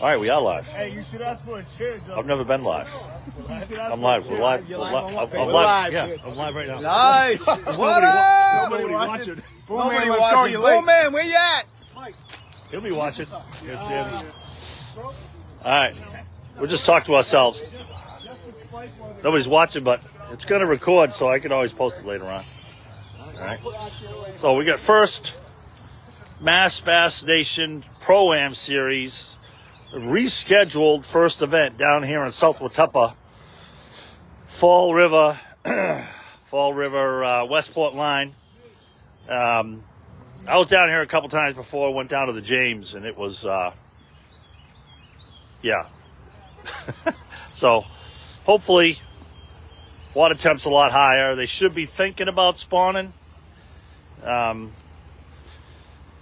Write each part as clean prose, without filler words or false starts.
All right, we are live. Hey, you should ask for a chair, Joe. I've never been live. I'm live. We're live. I'm live. Yeah, I'm live right now. Nice. What up? Nobody watching. Nobody watching. Boom man, where you at? He'll be watching. All right. We'll just talk to ourselves. Nobody's watching, but it's going to record, so I can always post it later on. All right. So we got first Mass Bass Nation Pro-Am Series, rescheduled first event down here in South Watuppa, Fall River, Westport line. I was down here a couple times before. I went down to the James, and it was, yeah. So hopefully water temp's a lot higher. They should be thinking about spawning.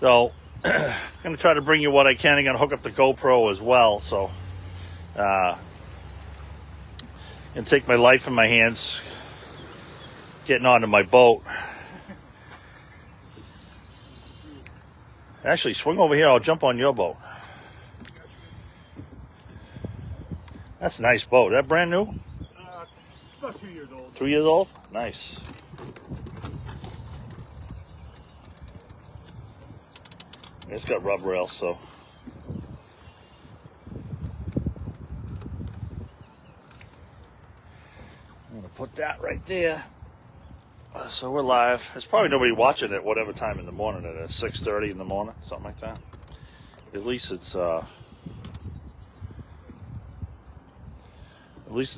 So I'm going to try to bring you what I can. I'm going to hook up the GoPro as well. So and take my life in my hands, getting onto my boat. Actually, swing over here. I'll jump on your boat. That's a nice boat. Is that brand new? About 2 years old. 2 years old? Nice. It's got rub rails, so. I'm going to put that right there. So we're live. There's probably nobody watching at whatever time in the morning it is. 6:30 in the morning, something like that. At least it's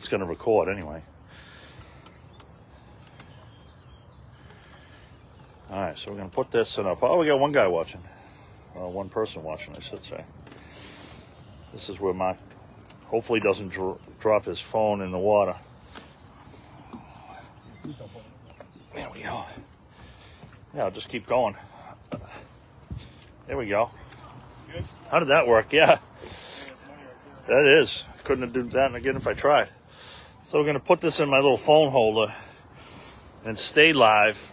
going to record anyway. All right, so we're going to put this in up. Oh, we got one guy watching. One person watching, I should say. This is where Mark hopefully doesn't drop his phone in the water. There we go. Yeah, I'll just keep going. There we go. Good. How did that work? Yeah. That is. Couldn't have done that again if I tried. So we're going to put this in my little phone holder and stay live.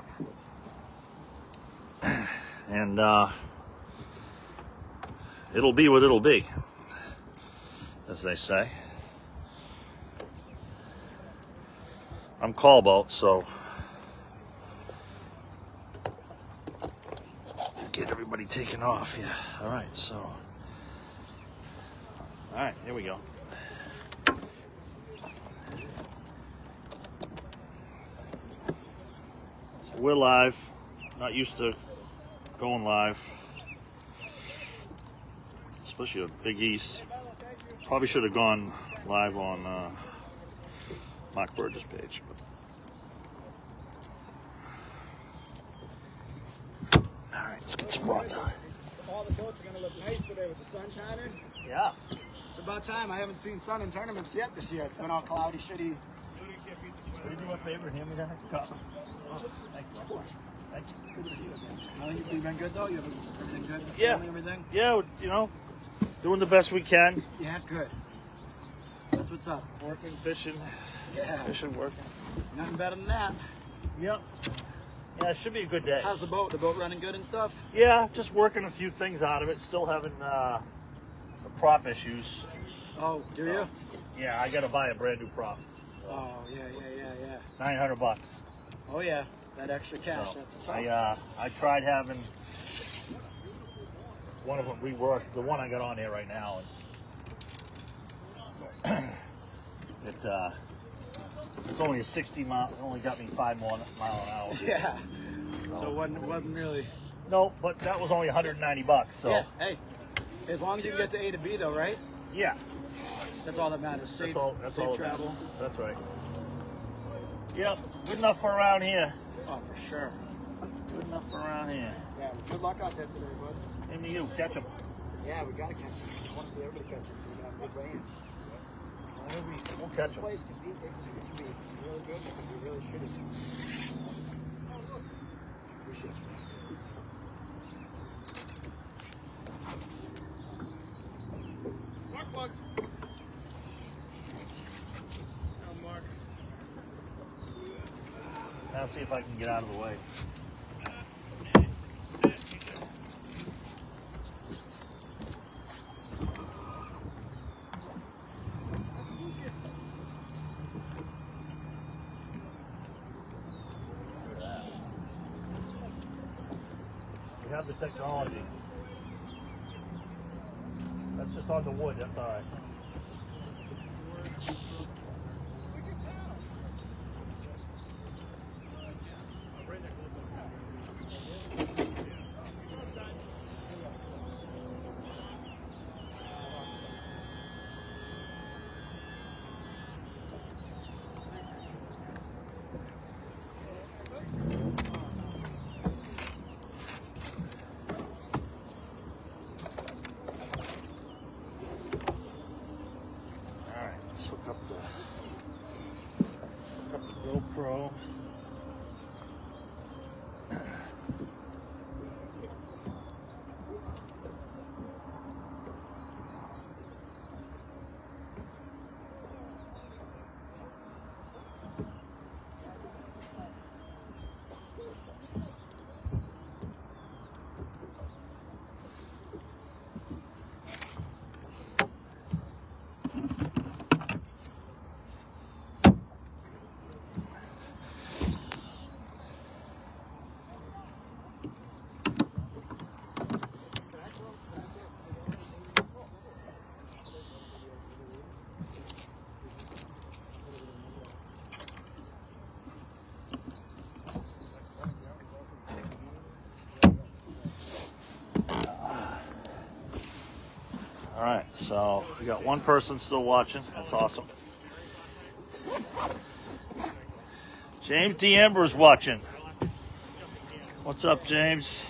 And it'll be what it'll be, as they say. I'm call boat, so get everybody taken off. Yeah. All right. So. All right. Here we go. So we're live. Not used to going live, especially a Big East. Probably should have gone live on Mark Burgess' page. But. All right, let's get some rods on. All the boats are going to look nice today with the sun shining. Yeah. It's about time. I haven't seen sun in tournaments yet this year. It's been all cloudy, shitty. Will you do me a favor? Hand me that cup. Oh, Thank you. of course. Thank you. It's good to see you again. You've been good though? You have everything good? Yeah. Family, everything? Yeah, you know, doing the best we can. Yeah, good. That's what's up. Working, fishing. Yeah. Fishing, working. Nothing better than that. Yep. Yeah, it should be a good day. How's the boat? The boat running good and stuff? Yeah, just working a few things out of it. Still having the prop issues. Oh, do you? Yeah, I got to buy a brand new prop. Oh, yeah. $900. Oh, yeah. That extra cash. So, That's tough. I tried having one of them reworked. The one I got on here right now, and it's only a 60 mile. It only got me 5 more mile an hour. Yeah. So it wasn't really. No, but that was only $190. So Yeah. Hey, as long as you can get to A to B, though, right? yeah, That's all that matters. Safe, that's safe all travel. That's right. Yep, good enough for around here. Oh, for sure. Good enough for around here. Yeah. Good luck out there today, bud. Same to you. Catch them. Yeah, we gotta catch him. I want to see everybody catch him. We got a big range. We'll catch This them. place can be really good. It can be really shitty. Appreciate you. Mark Bugs. Oh, Mark. Now see if I can get out of the way. have the technology. That's just on the wood, that's all right. Let's hook up the GoPro. All right, so we got one person still watching. That's awesome. James DeAmber's watching. What's up, James?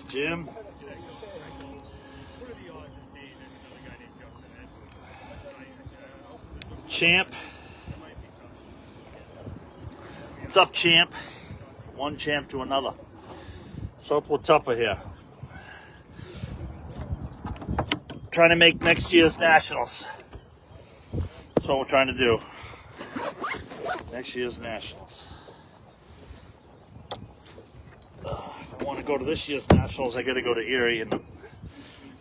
Jim? Champ? What's up, Champ? One champ to another. Southwood Tupper here. Trying to make next year's Nationals. That's what we're trying to do. Next year's Nationals. If I want to go to this year's Nationals, I got to go to Erie, and I'm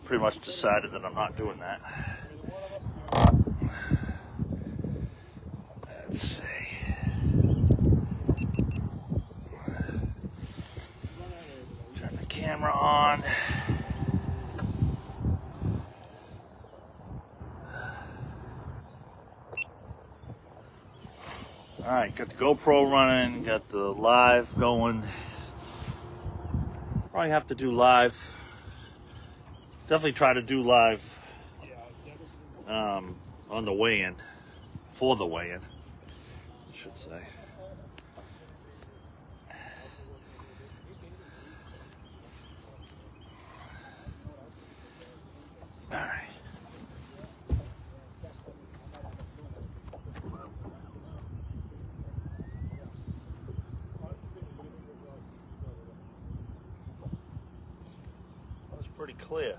pretty much decided that I'm not doing that. Let's see. Turn the camera on. All right, got the GoPro running, got the live going. Probably have to do live. Definitely try to do live on the weigh-in, for the weigh-in, I should say. All right. Pretty clear.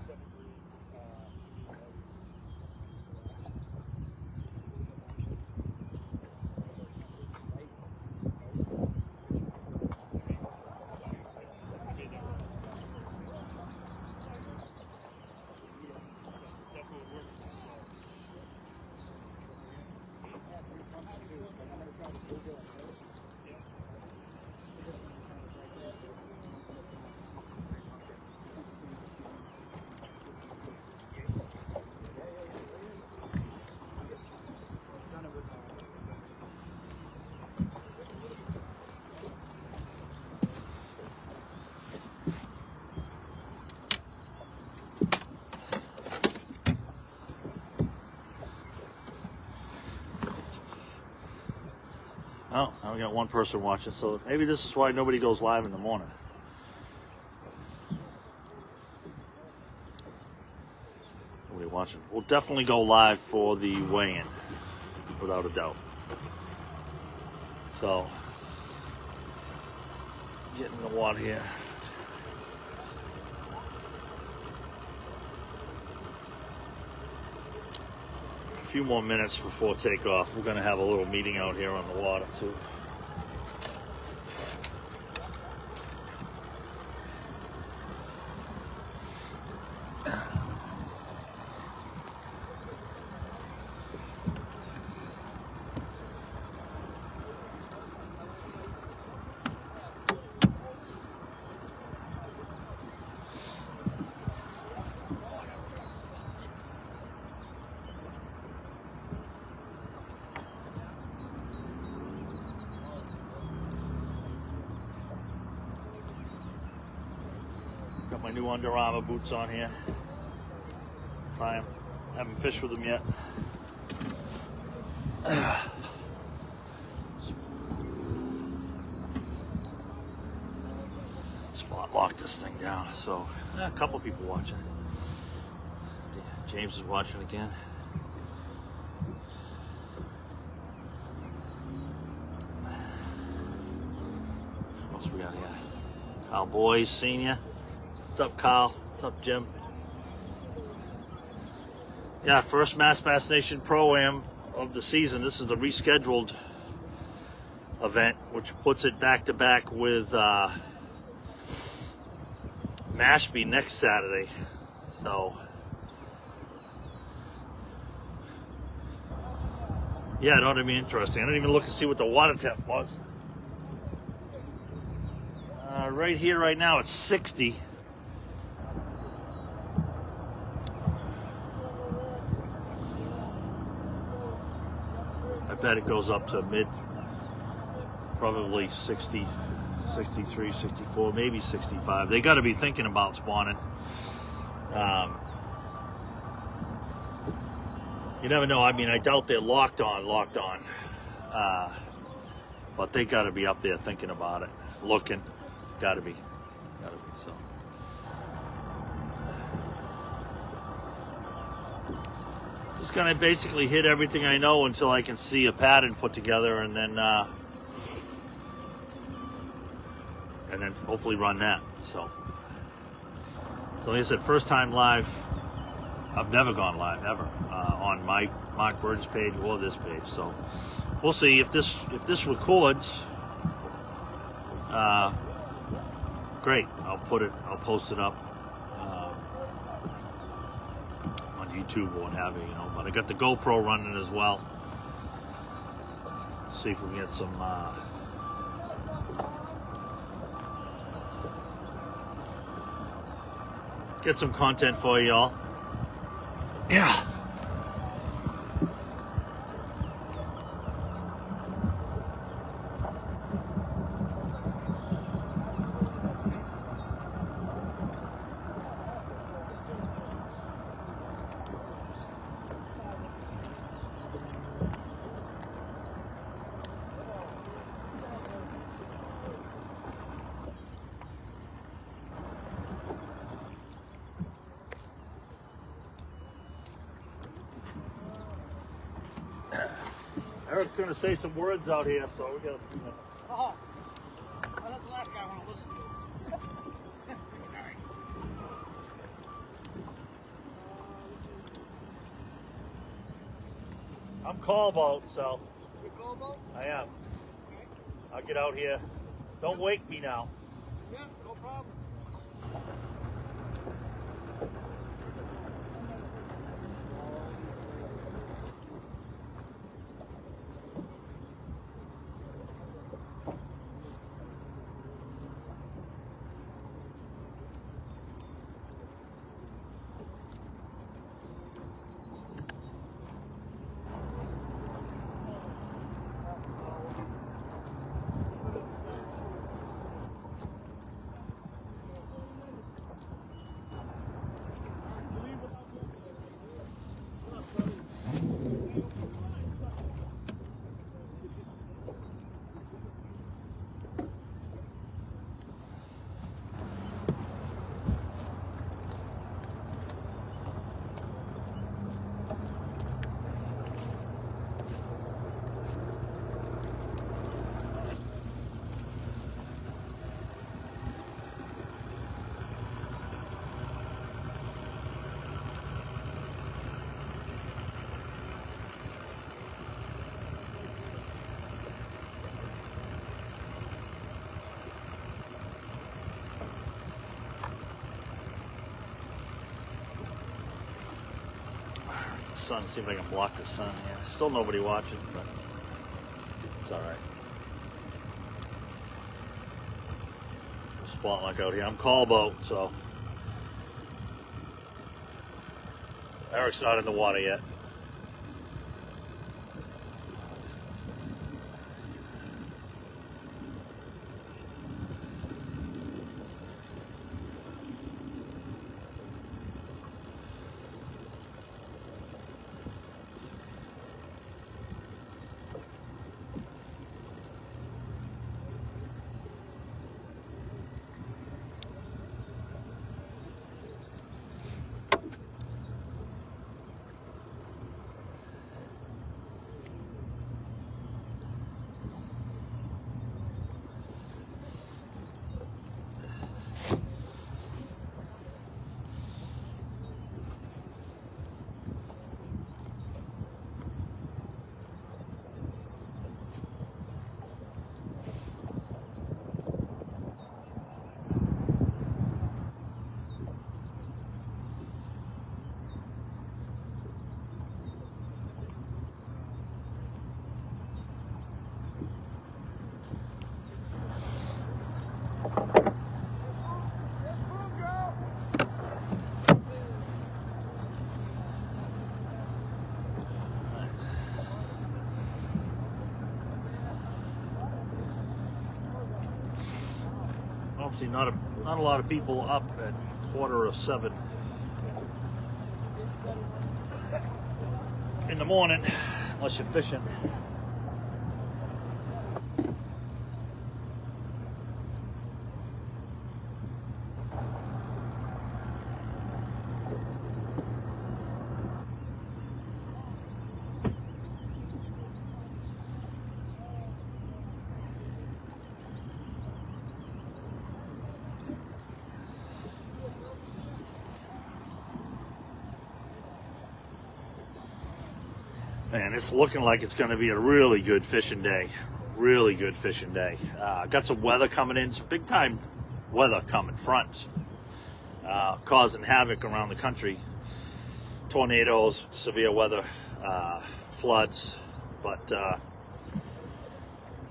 Oh, now we got one person watching, so maybe this is why nobody goes live in the morning. Nobody watching. We'll definitely go live for the weigh-in, without a doubt. So, getting in the water here. A few more minutes before takeoff. We're going to have a little meeting out here on the water too. my new Under Armour boots on here. I haven't fished with them yet. Spot lock this thing down. So a couple people watching. James is watching again. What else we got here? Kyle Boys, Senior. What's up, Kyle? What's up, Jim? Yeah, first Mass Bass Nation Pro-Am of the season. This is the rescheduled event, which puts it back to back with Mashpee next Saturday. So, yeah, it ought to be interesting. I didn't even look and see what the water temp was. Right here, right now, it's 60. I bet it goes up to probably 60, 63, 64, maybe 65. They got to be thinking about spawning. You never know. I mean, I doubt they're locked on. But they got to be up there thinking about it, looking. Gotta be. So. Just gonna basically hit everything I know until I can see a pattern put together, and then hopefully run that. So like I said, first time live. I've never gone live ever on my Mark Burns page or this page. So we'll see if this records. Great. I'll post it up on YouTube or what have you, But I got the GoPro running as well. See if we can get some content for y'all. Yeah. Eric's going to say some words out here, so we got to. Oh, that's the last guy I want to listen to. I'm call boat, so. You call boat? I am. Okay. I'll get out here. Don't wake me now. Yeah, no problem. Sun, see if I can block the sun here. Still nobody watching, but it's all right. Spot like out here. I'm call boat, so Eric's not in the water yet. See, not a lot of people up at 6:45 in the morning, unless you're fishing. Man, it's looking like it's going to be a really good fishing day. Really good fishing day. Got some weather coming in, some big time weather coming, fronts, causing havoc around the country. Tornadoes, severe weather, floods. But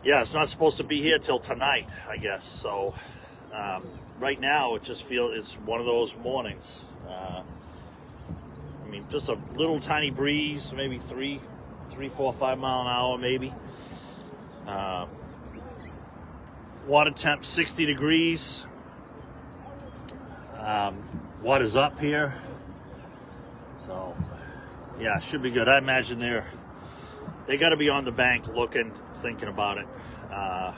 yeah, it's not supposed to be here till tonight, I guess. So right now, it just feels it's one of those mornings. I mean, just a little tiny breeze, maybe 3, 4, 5 mile an hour, maybe. Water temp 60 degrees. Water's up here, so yeah, should be good. I imagine they got to be on the bank looking, thinking about it. I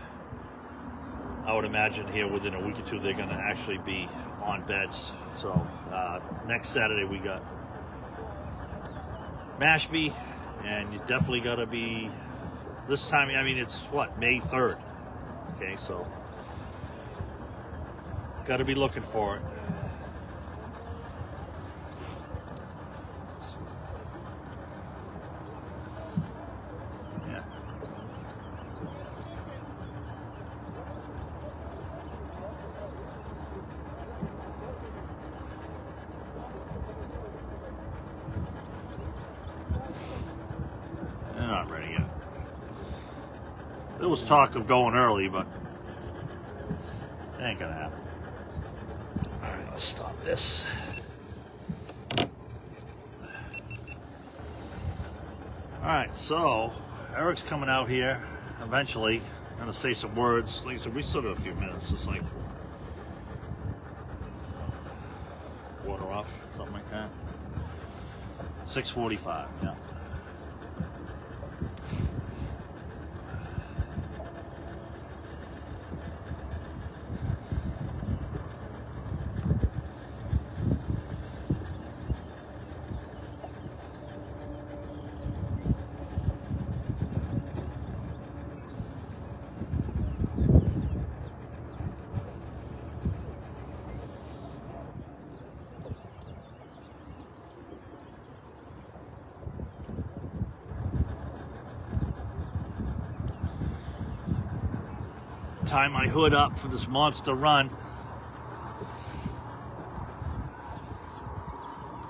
would imagine here within a week or two they're going to actually be on beds. So next Saturday we got Mashpee, and you definitely got to be this time. I mean, it's what, May 3rd. Okay, so got to be looking for it. Yeah. They're not ready yet. There was talk of going early, but it ain't gonna happen. All right, let's stop this. All right, so Eric's coming out here eventually. I'm gonna say some words. Like I said, we still got a few minutes, just like water off, something like that. 6:45, yeah. Tie my hood up for this monster run.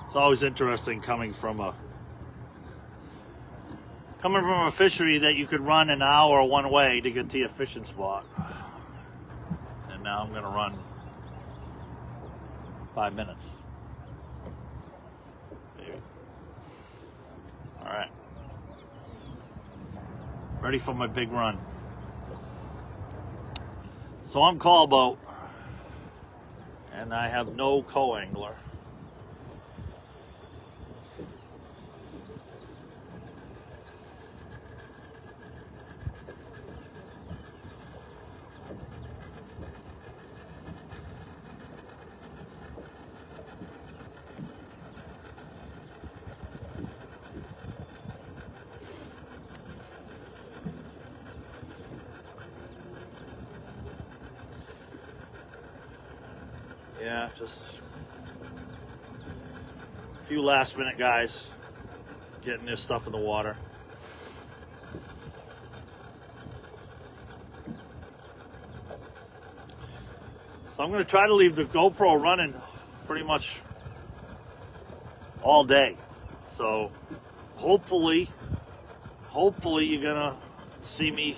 It's always interesting coming from a fishery that you could run an hour one way to get to your fishing spot. And now I'm gonna run 5 minutes. Maybe. All right. Ready for my big run. So I'm call boat, and I have no co-angler. Yeah, just a few last minute guys getting their stuff in the water. So I'm going to try to leave the GoPro running pretty much all day. So hopefully you're going to see me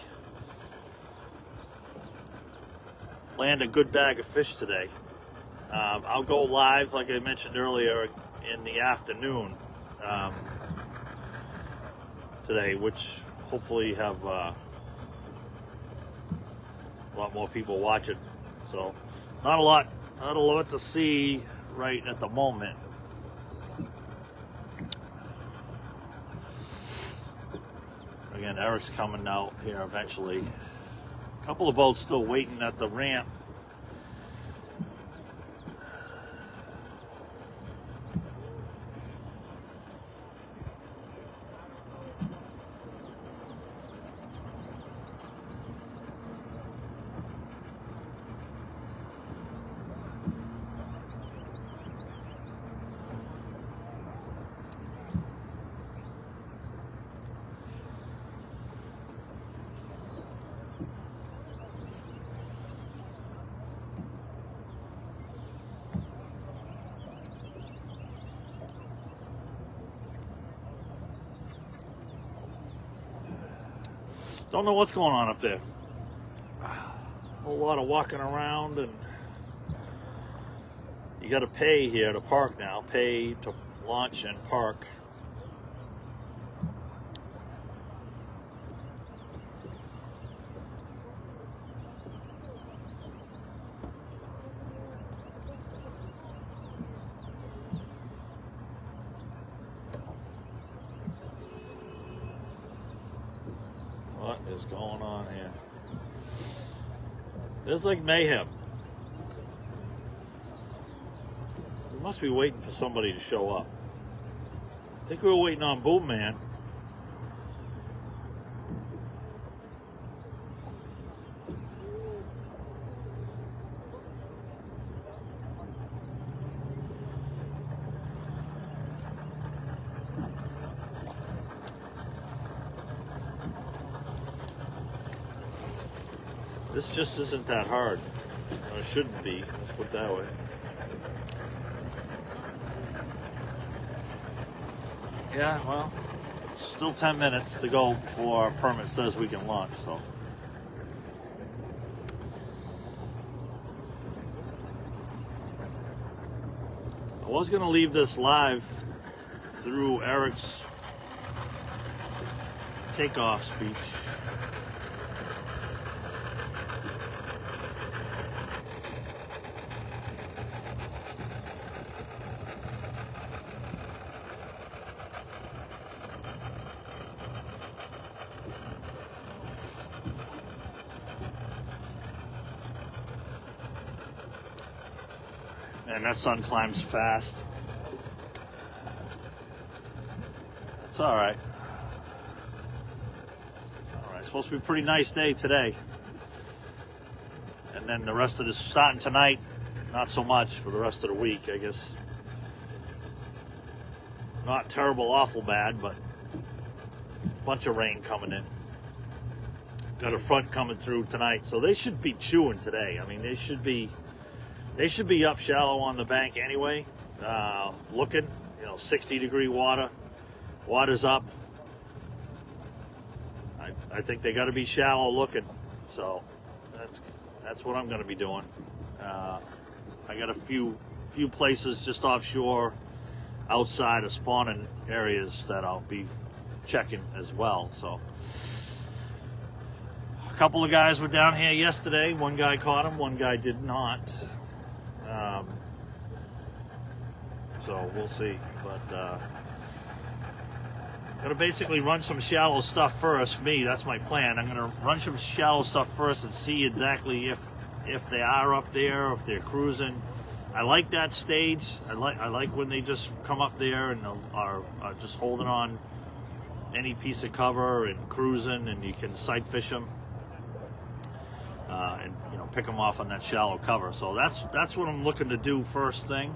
land a good bag of fish today. I'll go live, like I mentioned earlier, in the afternoon today, which hopefully have a lot more people watching. So Not a lot to see right at the moment. Again, Eric's coming out here eventually. A couple of boats still waiting at the ramp. Don't know what's going on up there. A whole lot of walking around, and you got to pay here to park now. Pay to launch and park. What is going on here? It's like mayhem. We must be waiting for somebody to show up. I think we were waiting on Boom Man. This just isn't that hard. It shouldn't be. Let's put it that way. Yeah, well, still 10 minutes to go before our permit says we can launch, so. I was going to leave this live through Eric's takeoff speech. And that sun climbs fast. It's all right. All right, it's supposed to be a pretty nice day today. And then the rest of this, starting tonight, not so much for the rest of the week, I guess. Not terrible, awful bad, but a bunch of rain coming in. Got a front coming through tonight, so they should be chewing today. I mean, they should be up shallow on the bank anyway, looking, 60-degree water. Water's up. I think they got to be shallow looking. So that's what I'm going to be doing. I got a few places just offshore, outside of spawning areas that I'll be checking as well. So a couple of guys were down here yesterday. One guy caught him, one guy did not. So we'll see, but gonna basically run some shallow stuff first. For me, that's my plan. I'm gonna run some shallow stuff first and see exactly if they are up there, if they're cruising. I like that stage. I like when they just come up there and are just holding on any piece of cover and cruising, and you can sight fish them. And pick them off on that shallow cover. So that's what I'm looking to do first thing.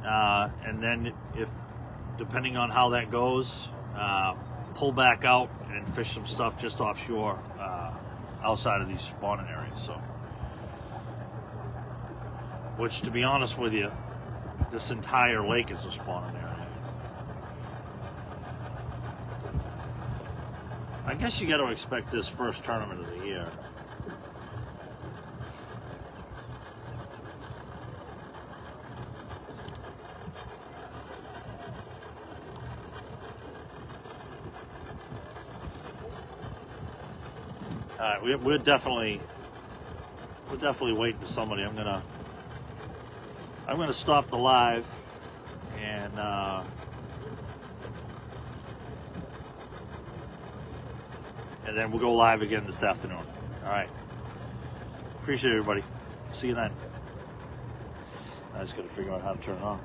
And then if depending on how that goes, pull back out and fish some stuff just offshore, outside of these spawning areas. So, which, to be honest with you, this entire lake is a spawning area. I guess you got to expect this first tournament of the year. We're definitely we're definitely waiting for somebody. I'm gonna stop the live and then we'll go live again this afternoon. All right. Appreciate everybody. See you then. I just got to figure out how to turn it on.